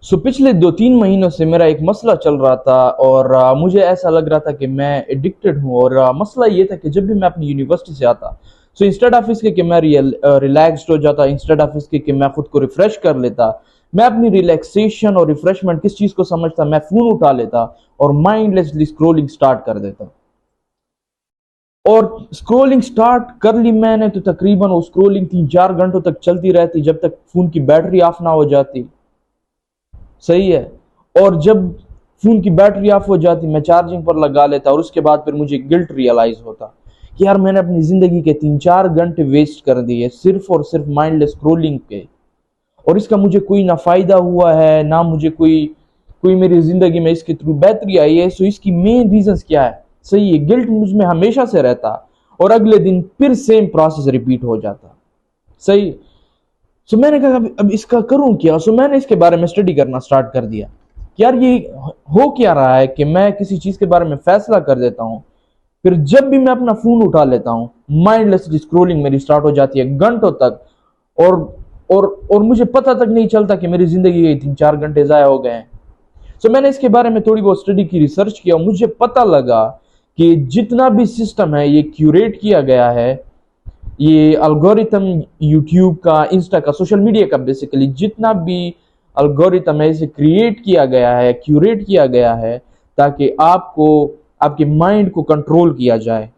पिछले 2-3 महीनों से मेरा एक मसला चल रहा था और मुझे ऐसा लग रहा था कि मैं एडिक्टेड हूँ। और मसला ये था कि जब भी मैं अपनी यूनिवर्सिटी से आता, इंस्टेड ऑफ इसके कि मैं रिलैक्स्ड हो जाता, इंस्टेड ऑफ इसके कि मैं खुद को रिफ्रेश कर लेता, मैं अपनी रिलैक्सेशन और रिफ्रेशमेंट किस चीज को समझता, मैं फोन उठा लेता और माइंडलेसली स्क्रोलिंग स्टार्ट कर देता। और स्क्रोलिंग स्टार्ट कर ली मैंने तो तकरीबन वो स्क्रोलिंग 3-4 घंटों तक चलती रहती, जब तक फोन की बैटरी ऑफ ना हो जाती। सही है। और जब फोन की बैटरी ऑफ हो जाती, मैं चार्जिंग पर लगा लेता और उसके बाद फिर मुझे गिल्ट रियलाइज होता कि यार मैंने अपनी जिंदगी के 3-4 घंटे वेस्ट कर दिए सिर्फ और सिर्फ माइंडलेस स्क्रोलिंग पे, और इसका मुझे कोई ना फायदा हुआ है ना मुझे कोई कोई मेरी जिंदगी में इसके थ्रू बेहतरी आई है। सो इसकी मेन रीजंस क्या है? सही है, गिल्ट मुझ में हमेशा से रहता और अगले दिन फिर सेम प्रोसेस रिपीट हो जाता। सही। सो मैंने कहा अब इसका करूं क्या। सो मैंने इसके बारे में स्टडी करना स्टार्ट कर दिया कि यार ये हो क्या रहा है कि मैं किसी चीज के बारे में फैसला कर देता हूं, फिर जब भी मैं अपना फोन उठा लेता हूं माइंडलेसली स्क्रोलिंग मेरी स्टार्ट हो जाती है घंटों तक। और और मुझे पता तक नहीं चलता कि मेरी जिंदगी के 3-4 घंटे जाया हो गए हैं। सो मैंने इसके बारे में थोड़ी बहुत स्टडी की, रिसर्च किया, मुझे पता लगा कि जितना भी सिस्टम है ये क्यूरेट किया गया है, ये अल्गोरिथम यूट्यूब का, इंस्टा का, सोशल मीडिया का, बेसिकली जितना भी अल्गोरिथम है इसे क्रिएट किया गया है, क्यूरेट किया गया है ताकि आपको, आपके माइंड को कंट्रोल किया जाए,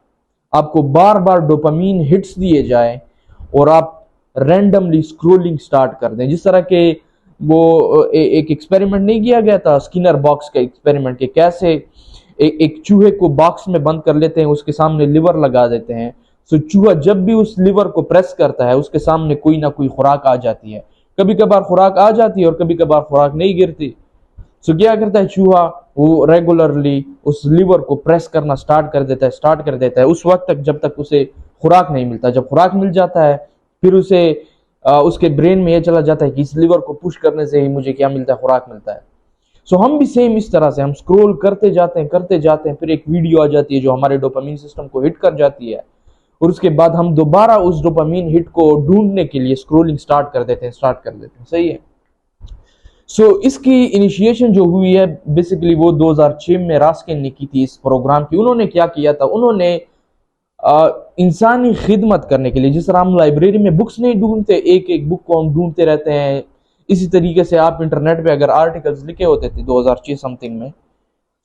आपको बार बार डोपामीन हिट्स दिए जाए और आप रैंडमली स्क्रोलिंग स्टार्ट कर दें। जिस तरह के वो एक एक्सपेरिमेंट नहीं किया गया था, स्किनर बॉक्स का एक्सपेरिमेंट, के कैसे एक चूहे को बॉक्स में बंद कर लेते हैं, उसके सामने लिवर लगा देते हैं। सो चूहा जब भी उस लिवर को प्रेस करता है उसके सामने कोई ना कोई खुराक आ जाती है। कभी कभार खुराक आ जाती है और कभी कभार खुराक नहीं गिरती। सो क्या करता है चूहा, वो रेगुलरली उस लिवर को प्रेस करना स्टार्ट कर देता है उस वक्त तक जब तक उसे खुराक नहीं मिलता। जब खुराक मिल जाता है फिर उसे उसके ब्रेन में ये चला जाता है कि इस लिवर को पुश करने से ही मुझे क्या मिलता है, खुराक मिलता है। सो हम भी सेम इस तरह से हम स्क्रॉल करते जाते हैं, फिर एक वीडियो आ जाती है जो हमारे डोपामीन सिस्टम को हिट कर जाती है और उसके बाद हम दोबारा उस डोपामीन हिट को ढूंढने के लिए स्क्रोलिंग स्टार्ट कर देते हैं। सही है। सो इसकी इनिशिएशन जो हुई है बेसिकली वो 2006 में रास्किन ने की थी इस प्रोग्राम की। उन्होंने क्या किया था, उन्होंने इंसानी खिदमत करने के लिए, जिस तरह हम लाइब्रेरी में बुक्स नहीं ढूंढते, एक एक बुक को हम ढूंढते रहते हैं, इसी तरीके से आप इंटरनेट पे अगर आर्टिकल्स लिखे होते थे 2006 समथिंग में,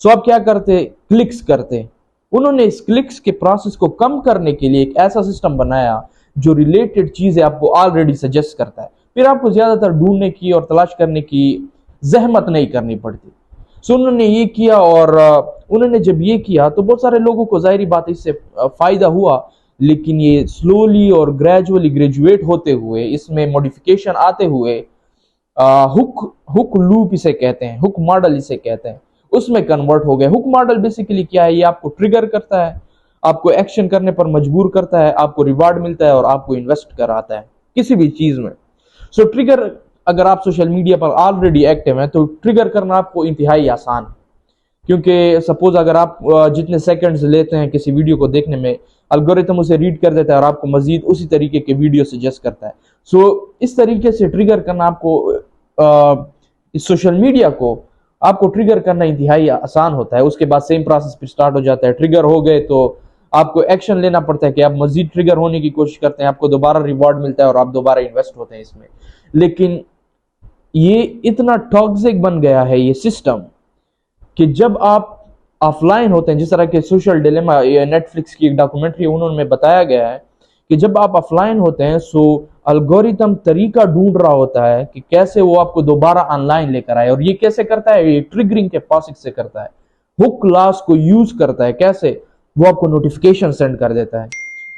सो आप क्या करते, क्लिक्स करते। उन्होंने इस क्लिक्स के प्रोसेस को कम करने के लिए एक ऐसा सिस्टम बनाया जो रिलेटेड चीजें आपको ऑलरेडी सजेस्ट करता है, फिर आपको ज्यादातर ढूंढने की और तलाश करने की जहमत नहीं करनी पड़ती। सो उन्होंने ये किया और उन्होंने जब ये किया तो बहुत सारे लोगों को जाहिर बात इससे फायदा हुआ, लेकिन ये स्लोली और ग्रेजुअली ग्रेजुएट होते हुए, इसमें मॉडिफिकेशन आते हुए, हुक हुक लूप इसे कहते हैं, हुक मॉडल इसे कहते हैं, उसमें कन्वर्ट हो गए। हुक मॉडल बेसिकली क्या है, ये आपको ट्रिगर करता है, आपको एक्शन करने पर मजबूर करता है, आपको रिवार्ड मिलता है और आपको इन्वेस्ट कराता है किसी भी चीज में। सो ट्रिगर, अगर आप सोशल मीडिया पर ऑलरेडी एक्टिव हैं तो ट्रिगर करना आपको इंतहाई आसान है, क्योंकि सपोज अगर आप जितने सेकंड्स लेते हैं किसी वीडियो को देखने में, अल्गोरिथम उसे रीड कर देता है और आपको मजीद उसी तरीके के वीडियो सजेस्ट करता है। सो इस तरीके से ट्रिगर करना आपको, इस सोशल मीडिया को आपको ट्रिगर करना इंतहाई आसान होता है। उसके बाद सेम प्रोसेस फिर स्टार्ट हो जाता है। ट्रिगर हो गए तो आपको एक्शन लेना पड़ता है कि आप मजीद ट्रिगर होने की कोशिश करते हैं, आपको दोबारा रिवॉर्ड मिलता है और आप दोबारा इन्वेस्ट होते हैं इसमें। लेकिन ये इतना टॉक्सिक बन गया है ये सिस्टम कि जब आप ऑफलाइन होते हैं, जिस तरह के सोशल डिलेमा, ये नेटफ्लिक्स की एक डॉक्यूमेंट्री उन्होंने बताया गया है कि जब आप ऑफलाइन होते हैं सो अल्गोरिथम तरीका ढूंढ रहा होता है कि कैसे वो आपको दोबारा ऑनलाइन लेकर आए। और ये कैसे करता है, ये ट्रिगरिंग के प्रोसेस से करता है, हुक क्लास को यूज करता है। कैसे? वो आपको नोटिफिकेशन सेंड कर देता है,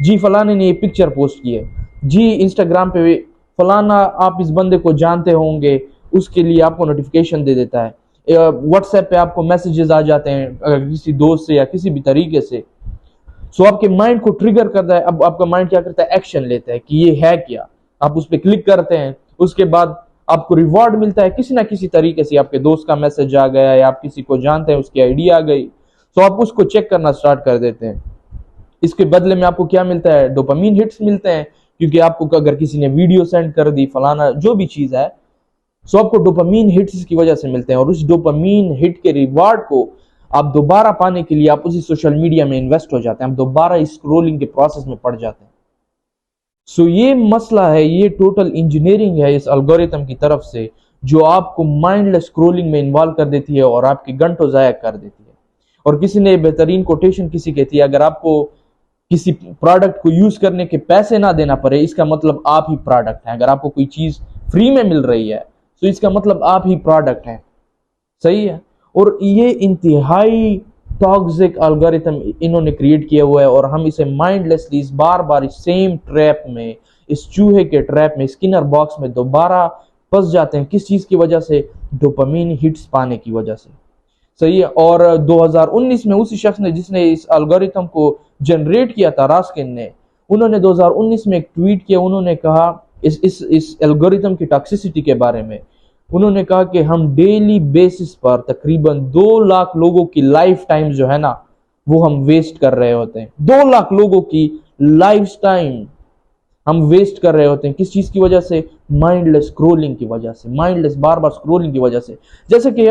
जी फलाने ने ये पिक्चर पोस्ट की है, जी इंस्टाग्राम पे फलाना आप इस बंदे को जानते होंगे, उसके लिए आपको नोटिफिकेशन दे देता है। व्हाट्सएप पे आपको मैसेजेस आ जाते हैं अगर किसी दोस्त से या किसी भी तरीके से। सो आपके माइंड को ट्रिगर करता है। अब आपका माइंड क्या करता है, एक्शन लेता है कि ये है क्या। आप उस पर क्लिक करते हैं, उसके बाद आपको रिवॉर्ड मिलता है किसी ना किसी तरीके से, आपके दोस्त का मैसेज आ गया या आप किसी को जानते हैं उसकी आईडी आ गई, तो आप उसको चेक करना स्टार्ट कर देते हैं। इसके बदले में आपको क्या मिलता है, डोपामीन हिट्स मिलते हैं, क्योंकि आपको अगर किसी ने वीडियो सेंड कर दी, फलाना जो भी चीज है, सो आपको डोपामीन हिट्स इसकी वजह से मिलते हैं, और उस डोपामीन हिट के रिवार्ड को आप दोबारा पाने के लिए आप उसी सोशल मीडिया में इन्वेस्ट हो जाते हैं, आप दोबारा इस स्क्रोलिंग के प्रोसेस में पड़ जाते हैं। सो ये मसला है, ये टोटल इंजीनियरिंग है इस एल्गोरिथम की तरफ से, जो आपको माइंडलेस स्क्रोलिंग में इन्वॉल्व कर देती है और आपके घंटों जाया कर देती है। और किसी ने बेहतरीन कोटेशन किसी कहती है, अगर आपको किसी प्रोडक्ट को यूज करने के पैसे ना देना पड़े, इसका मतलब आप ही प्रोडक्ट हैं। अगर आपको कोई चीज फ्री में मिल रही है तो इसका मतलब आप ही प्रोडक्ट हैं। सही है। और ये इंतहाई टॉक्सिक एल्गोरिथम इन्होंने क्रिएट किया हुआ है, और हम इसे माइंडलेसली इस बार बार इस सेम ट्रैप में, इस चूहे के ट्रैप में, स्किनर बॉक्स में दोबारा फंस जाते हैं। किस चीज की वजह से? डोपामीन हिट्स पाने की वजह से। सही है। और 2019 में उसी शख्स ने जिसने इस एल्गोरिथम को जनरेट किया था, रास्किन ने, उन्होंने 2019 में एक ट्वीट किया। उन्होंने कहा इस एल्गोरिथम की टॉक्सिसिटी के बारे में, उन्होंने कहा कि हम डेली बेसिस पर तकरीबन 2 लाख लोगों की लाइफ टाइम जो है ना, वो हम वेस्ट कर रहे होते हैं। 2 लाख लोगों की लाइफ टाइम हम वेस्ट कर रहे होते हैं। किस चीज की वजह से? माइंडलेस स्क्रोलिंग की वजह से, माइंडलेस बार बार स्क्रोलिंग की वजह से। जैसे कि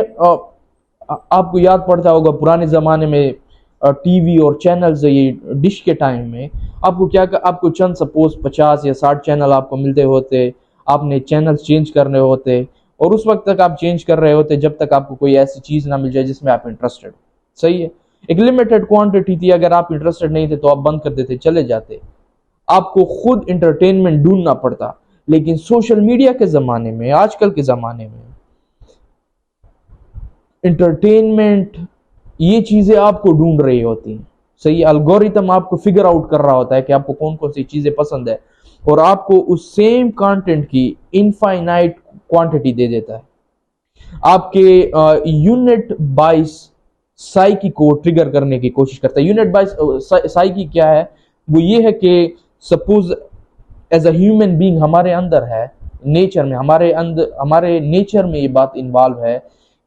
आपको याद पड़ता होगा पुराने जमाने में टीवी और चैनल्स, ये डिश के टाइम में आपको आपको चंद सपोज 50 या 60 चैनल आपको मिलते होते, आपने चैनल्स चेंज करने होते, और उस वक्त तक आप चेंज कर रहे होते जब तक आपको कोई ऐसी चीज ना मिल जाए जिसमें आप इंटरेस्टेड। सही है। एक लिमिटेड क्वांटिटी थी, अगर आप इंटरेस्टेड नहीं थे तो आप बंद कर देते, चले जाते। आपको खुद इंटरटेनमेंट ढूंढना पड़ता। लेकिन सोशल मीडिया के जमाने में, आजकल के जमाने में, इंटरटेनमेंट, ये चीजें आपको ढूंढ रही होती हैं। सही। एल्गोरिथम आपको फिगर आउट कर रहा होता है कि आपको कौन कौन सी चीजें पसंद है, और आपको उस सेम कंटेंट की इनफाइनाइट क्वांटिटी दे देता है। आपके यूनिट बाइस साइकी को ट्रिगर करने की कोशिश करता है। यूनिट बाइस साइकी क्या है? वो ये है कि suppose as a human being हमारे अंदर है, नेचर में, हमारे नेचर में ये बात इन्वॉल्व है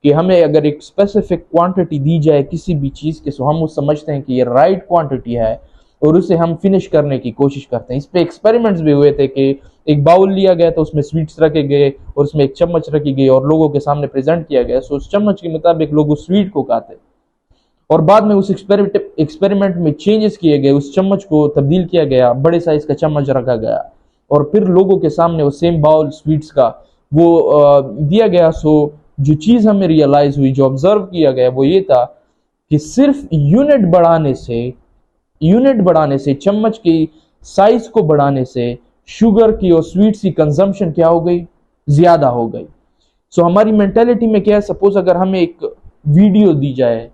कि हमें अगर एक स्पेसिफिक क्वांटिटी दी जाए किसी भी चीज के, सो हम उस समझते हैं कि ये राइट क्वांटिटी है और उसे हम फिनिश करने की कोशिश करते हैं। इस पे एक्सपेरिमेंट्स भी हुए थे कि एक बाउल लिया गया था, उसमें स्वीट्स रखे गए और उसमें एक चम्मच रखी गई और लोगों के सामने प्रेजेंट किया गया। सो उस चम्मच के मुताबिक लोग उस स्वीट को खाते, और बाद में उस एक्सपेरिमेंट में चेंजेस किए गए, उस चम्मच को तब्दील किया गया, बड़े साइज का चम्मच रखा गया, और फिर लोगों के सामने वो सेम बाउल स्वीट्स का वो दिया गया। सो जो चीज हमें रियलाइज हुई, जो ऑब्जर्व किया गया, वो ये था कि सिर्फ यूनिट बढ़ाने से, चम्मच की साइज को बढ़ाने से शुगर की और स्वीट्स की कंजम्पशन क्या हो गई? ज्यादा हो गई। सो हमारी मेंटेलिटी में क्या है? सपोज अगर हमें एक वीडियो दी जाए,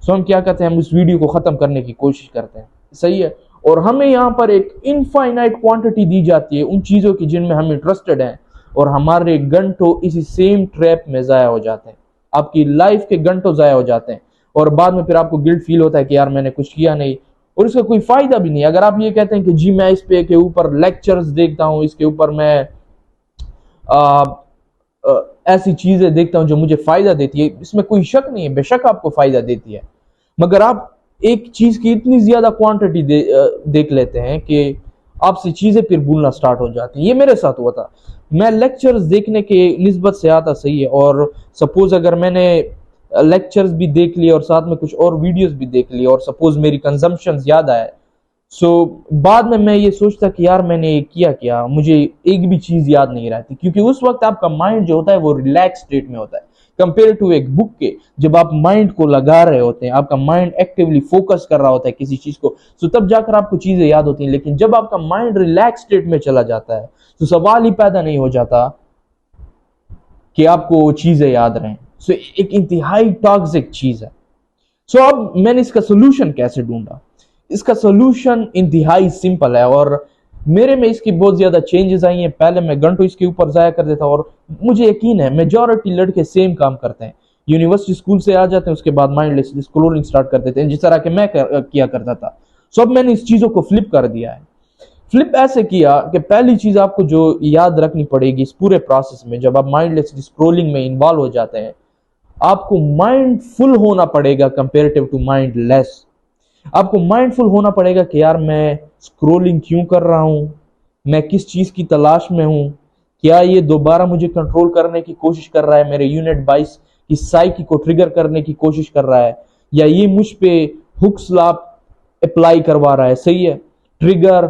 सो हम क्या करते हैं? हम उस वीडियो को खत्म करने की कोशिश करते हैं। सही है। और हमें यहाँ पर एक इनफाइनाइट क्वांटिटी दी जाती है उन चीजों की जिनमें हम इंटरेस्टेड हैं, और हमारे घंटों इसी सेम ट्रैप में जाया हो जाते हैं। आपकी लाइफ के घंटों जाया हो जाते हैं, और बाद में फिर आपको गिल्ट फील होता है कि यार मैंने कुछ किया नहीं, और इसका कोई फायदा भी नहीं। अगर आप ये कहते हैं कि जी मैं इस पे के ऊपर लेक्चर्स देखता हूँ, इसके ऊपर मैं ऐसी चीजें देखता हूं जो मुझे फायदा देती है, इसमें कोई शक नहीं है, बेशक आपको फायदा देती है, मगर आप एक चीज की इतनी ज्यादा क्वांटिटी देख लेते हैं कि आपसे चीजें फिर भूलना स्टार्ट हो जाती हैं। ये मेरे साथ हुआ था। मैं लेक्चर्स देखने के निस्बत से आता, सही है, और सपोज अगर मैंने लेक्चर्स भी देख लिए और साथ में कुछ और वीडियोस भी देख लिए, और सपोज मेरी कंजम्पशन ज्यादा है, सो बाद में मैं ये सोचता कि यार मैंने किया क्या, मुझे एक भी चीज याद नहीं रहती, क्योंकि उस वक्त आपका माइंड जो होता है वो रिलैक्स स्टेट में होता है कंपेयर टू एक बुक के। जब आप माइंड को लगा रहे होते हैं, आपका माइंड एक्टिवली फोकस कर रहा होता है किसी चीज को, सो तब जाकर आपको चीजें याद होती हैं। लेकिन जब आपका माइंड रिलैक्स स्टेट में चला जाता है तो सवाल ही पैदा नहीं हो जाता कि आपको चीजें याद रहें। सो एक इंतहाई टॉक्सिक चीज है। सो अब मैंने इसका सोल्यूशन कैसे ढूंढा? इसका सोल्यूशन इंतहाई सिंपल है, और मेरे में इसकी बहुत ज्यादा चेंजेस आई हैं। पहले मैं घंटों इसके ऊपर जाया कर देता, और मुझे यकीन है मेजॉरिटी लड़के सेम काम करते हैं। यूनिवर्सिटी स्कूल से आ जाते हैं, उसके बाद माइंडलेसली स्क्रोलिंग स्टार्ट कर देते हैं, जिस तरह के मैं किया करता था। सो अब मैंने इस चीजों को फ्लिप कर दिया है। फ्लिप ऐसे किया कि पहली चीज आपको जो याद रखनी पड़ेगी इस पूरे प्रोसेस में, जब आप माइंडलेसली स्क्रोलिंग में इन्वॉल्व हो जाते हैं, आपको माइंडफुल होना पड़ेगा कंपेरेटिव टू माइंडलेस। आपको माइंडफुल होना पड़ेगा कि यार मैं स्क्रोलिंग क्यों कर रहा हूं, मैं किस चीज की तलाश में हूं, क्या ये दोबारा मुझे कंट्रोल करने की कोशिश कर रहा है, मेरे यूनिट 22 की साइकी को ट्रिगर करने की कोशिश कर रहा है, या ये मुझ पे हुक्स लॉ अप्लाई करवा रहा है। सही है, ट्रिगर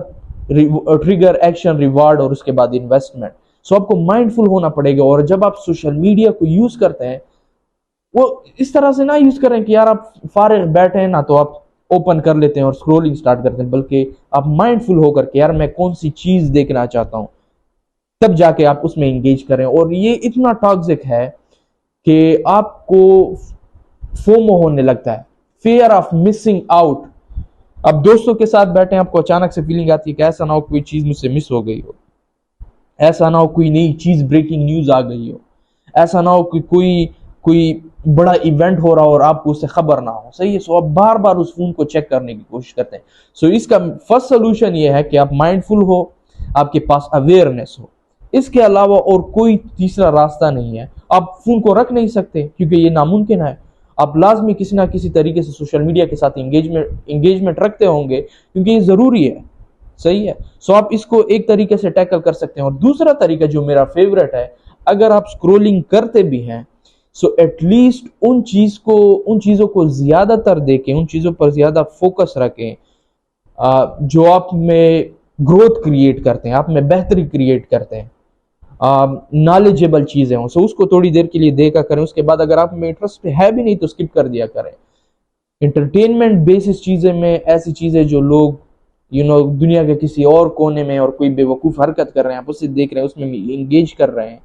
ट्रिगर एक्शन रिवार्ड और उसके बाद इन्वेस्टमेंट। सो आपको माइंडफुल होना पड़ेगा। और जब आप सोशल मीडिया को यूज करते हैं, वो इस तरह से ना यूज करें कि यार आप फारिग बैठे हैं ना तो आप ओपन कर लेते हैं और स्क्रोलिंग स्टार्ट करते हैं, बल्कि आप माइंडफुल होकर के यार मैं कौन सी चीज देखना चाहता हूं, तब जाके आप उसमें एंगेज करें। और ये इतना टॉक्सिक है कि आपको फोमो होने लगता है, फियर ऑफ मिसिंग आउट। अब दोस्तों के साथ बैठे हैं, आपको अचानक से फीलिंग आती है कि ऐसा ना हो कोई चीज मुझसे मिस हो गई हो, ऐसा ना हो कोई नई चीज ब्रेकिंग न्यूज आ गई हो, ऐसा ना हो कि कोई कोई बड़ा इवेंट हो रहा हो और आपको उससे खबर ना हो। सही है, सो आप बार बार उस फोन को चेक करने की कोशिश करते हैं। सो इसका फर्स्ट सोल्यूशन ये है कि आप माइंडफुल हो, आपके पास अवेयरनेस हो। इसके अलावा और कोई तीसरा रास्ता नहीं है। आप फोन को रख नहीं सकते क्योंकि ये नामुमकिन है। आप लाजमी किसी ना किसी तरीके से सोशल मीडिया के साथ एंगेजमेंट रखते होंगे क्योंकि ये जरूरी है। सही है, सो आप इसको एक तरीके से टैकल कर सकते हैं। और दूसरा तरीका जो मेरा फेवरेट है, अगर आप स्क्रोलिंग करते भी हैं सो एटलीस्ट उन चीजों को ज्यादातर देखें, उन चीजों पर ज्यादा फोकस रखें जो आप में ग्रोथ क्रिएट करते हैं, आप में बेहतरी क्रिएट करते हैं, नॉलेजेबल चीजें हों। सो उसको थोड़ी देर के लिए देखा करें, उसके बाद अगर आप में इंटरेस्ट है भी नहीं तो स्किप कर दिया करें। इंटरटेनमेंट बेसिस चीजें में ऐसी चीजें जो लोग दुनिया के किसी और कोने में और कोई बेवकूफ हरकत कर रहे हैं, आप उससे देख रहे हैं, उसमें एंगेज कर रहे हैं,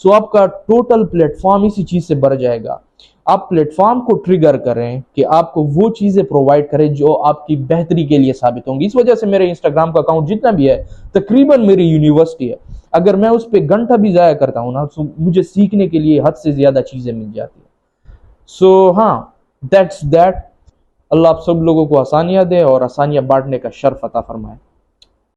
सो आपका टोटल प्लेटफॉर्म इसी चीज से भर जाएगा। आप प्लेटफॉर्म को ट्रिगर करें कि आपको वो चीजें प्रोवाइड करें जो आपकी बेहतरी के लिए साबित होंगी। इस वजह से मेरे इंस्टाग्राम का अकाउंट जितना भी है तकरीबन मेरी यूनिवर्सिटी है। अगर मैं उस पर घंटा भी जाया करता हूँ ना, तो मुझे सीखने के लिए हद से ज्यादा चीजें मिल जाती है। सो हाँ, दैट्स दैट। अल्लाह आप सब लोगों को आसानियां दे और आसानियां बांटने का शर्फ अता फरमाए।